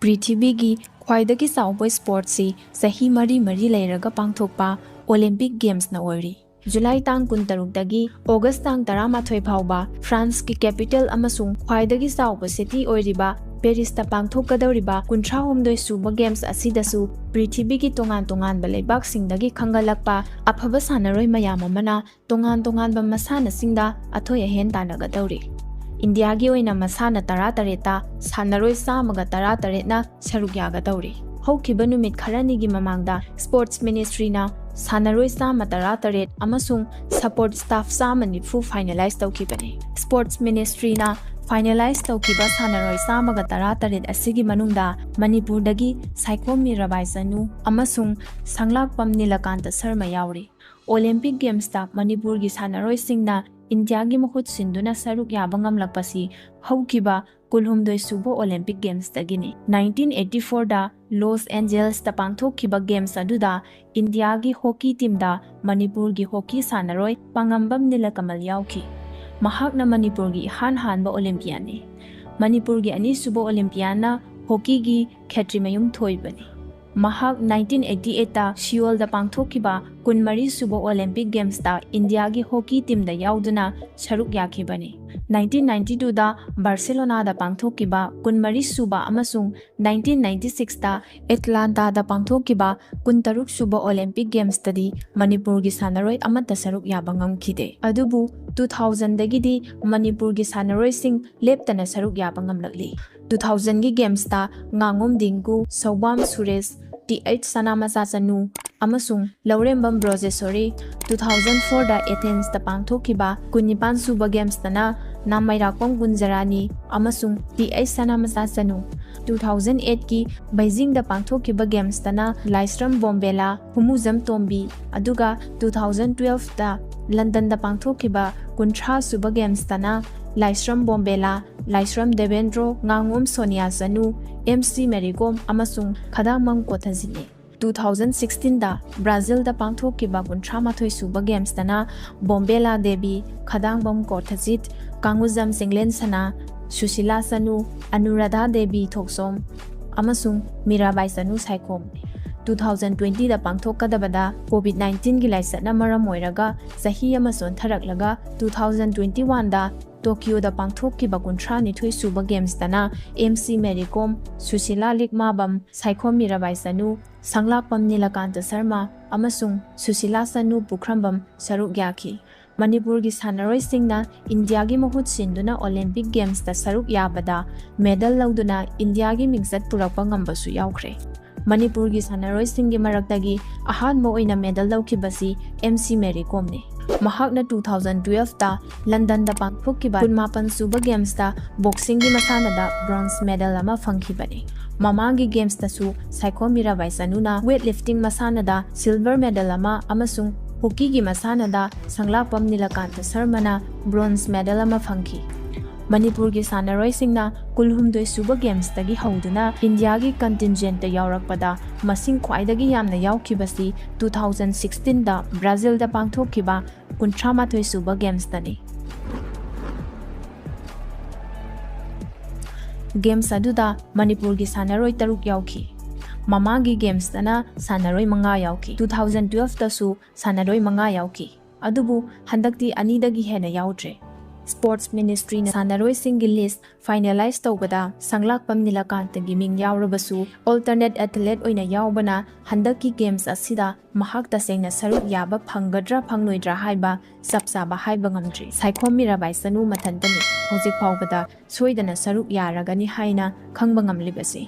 पृथ्वीगी ख्वाइदगी Chaoba sports चही मरी मरी लेरगा पांगथोकपा ओलंपिक गेम्स न ओइरी। जुलाई तांग 16 ऑगस्ट तांग 13 फाउबा फ्रांस की कैपिटल अमसुंग ख्वाइदगी चाउबा सिटी ओइरिबा पेरिस ता पांगथोकदौरिबा 39 सुबा गेम्स असिदसु पृथ्वीगी तोंगान तोंगान लेबाक सिंगदगी खंगलकपा अफबा सानरोय मयाम अमना तोंगान तोंगान मसाना सिंगदा अथोय अहेन तानगदौरी। इंडिया की ओइना मसाना 13 सानरोय सामगा 13 सरुक यागदौरी। हौखिबा नुमित खरानिगी ममांगदा स्पोर्ट्स मिनिस्ट्रीना सानरोय सामा 13 अमसुंग सपोर्ट स्टाफ सामा 90 फाइनलाइज तौखिबने। स्पोर्ट्स मिनिस्ट्रीना फाइनलाइज तौखिबा सानरोय सामगा 13 असिगी मनुंगदा मणिपुरदगी साइखोम मीराबाई चनु अमसुंग संगलाकपम नीलकांता शर्मा यावरी। ओलंपिक गेम्स ता मणिपुर की सानरोय सिंगना इंडिया की महुत सिंधुना सरुक याबा ngamlakpasi हौखिबा 19 सुबो ओलंपिक गेम्स तगिनी। 1984 दा लॉस एंजेल्स ता पांगथोकखिबा गेम्स अदुदा इंडिया की हॉकी टीम दा मणिपुर की हॉकी सानरोय पांगंबम नीलकमल यावखि। महाकना मणिपुर की हानबा ओलंपियानी। मणिपुर की अनीसुबो ओलंपियाना हॉकी की खेत्रीमयुम थोइबनी। महाक 1988 ता सियोल दा पांगथोकखिबा 13 सुबो ओलंपिक गेम्स ता इंडिया की हॉकी टीम दा याउदुना सरुक याखिबनी। 1992 दा बार्सिलोना दा पांगथोकखिबा 13 सुबा अमसुंग 1996 ता एटलांटा दा पांगथोकखिबा 13 सुबो ओलंपिक गेम्स तदी मणिपुर की सानरोय अमता सरुक याबा ngamkhide। अदुबु 2000 दगिदी मणिपुर की सानरोय सिंग लेप्तना सरुक याबा ngamlakli। 2000 की गेम्स ता nganगom Dingku, सौबाम Suresh, TH SanamaCHA Chanu अमसुंग लौरेंबम ब्रोजेसोरी। 2004 दा एथेंस ता पांगथोकखिबा 19 सुबा गेम्स तना नामाइराकपम गुंजरानी अमसुंग TH SanamaCHA Chanu। 2008 की बीजिंग दा पांगथोकखिबा गेम्स तना लाइस्रम बोम्बेला हुमुजम तोम्बी अदुगा 2012 दा लंदन दा पांगथोकखिबा 19 सुबा गेम्स तना लाइस्रम बोम्बेला लाइस्रम देवेंद्रो nganगom सोनिया चनु MC मेरीकॉम अमसुंग खदांगमम कोथजिनी। 2016 दा ब्राजील दा पांगथोकखिबा 19 सुबा गेम्स तना बोम्बेला देवी खदांगमम कोथजित कांगुजम सिंगलेन सना सुशीला चनु अनुराधा देवी थोकसोम अमसुंग मीराबाई चनु साइखोम। 2020 दा पांगथोकदबदा कोविड-19 की लाइसना मरम ओइरगा चही अमा सोंथरकलगा 2021 दा टोक्यो दा पांगथोकखिबा 19 सुबा गेम्स तना MC मेरीकॉम सुशीला लिकमाबम साइखोम मीराबाई चनु संगलाकपम नीलकांता शर्मा अमसुंग सुशीला चनु पुखरमबम सरुक याखि। मणिपुर की सानरोय सिंगना इंडिया की महुत सिंधुना ओलंपिक गेम्स ता सरुक याबदा मेडल लौदुना इंडिया की मिंगजत पुरकपा ngambasु यावख्रे। मणिपुर की सानरोय सिंग की मरक्तगी अहानबा ओइना मेडल लौखिबसी MC मेरीकॉम ने। महाकना 2012 ता लंदन दा पांगथोकखिबा 19 सुबा गेम्स ता बॉक्सिंग की मसानदा ब्रोंज मेडल अमा फंगखिबने। ममांगी गेम्स तसु साइखोम मीराबाई चनुना वेट लिफ्टिंग मसानदा सिल्वर मेडल अमा अमसुंग हॉकी की मसानदा संगलाकपम नीलकांता शर्माना ब्रोंज मेडल अमा फंगखि। मणिपुर की सानरोय सिंगना 19 सुबा गेम्स तगी हौदुना इंडिया की कंटिंजेंट यावरकपदा मसिंग ख्वाइदगी यामना यावखिबसी 2016 दा ब्राजील दा पांगथोकखिबा 19 सुबा गेम्स तनी। गेम्स अदुदा मणिपुर की सानरोय 3 यावखि। ममांगी गेम्स तना सानरोय 5 यावखि। 2012 तसु सानरोय 5 यावखि। अदुबु हंदक्ति अनीदगी हेना यावद्रे। स्पोर्ट्स मिनिस्ट्री ने सानरोय सिंगी लिस्ट फाइनलाइज तौबदा संगलाकपम नीलकांता की मिंग यावरबसु अल्टरनेट एथलीट ओइना यावबना हंदक्की गेम्स असिदा महाक तसेंगना सरुक याबा फंगद्रा फंगलोइद्रा हाइबा सबसाबा हाइबा ngamdri। साइखोम मीराबाई चनु मथंतनी हौजिक फाउबदा सोइदना सरुक यारगनी हाइना खंगबा ngamlibasi।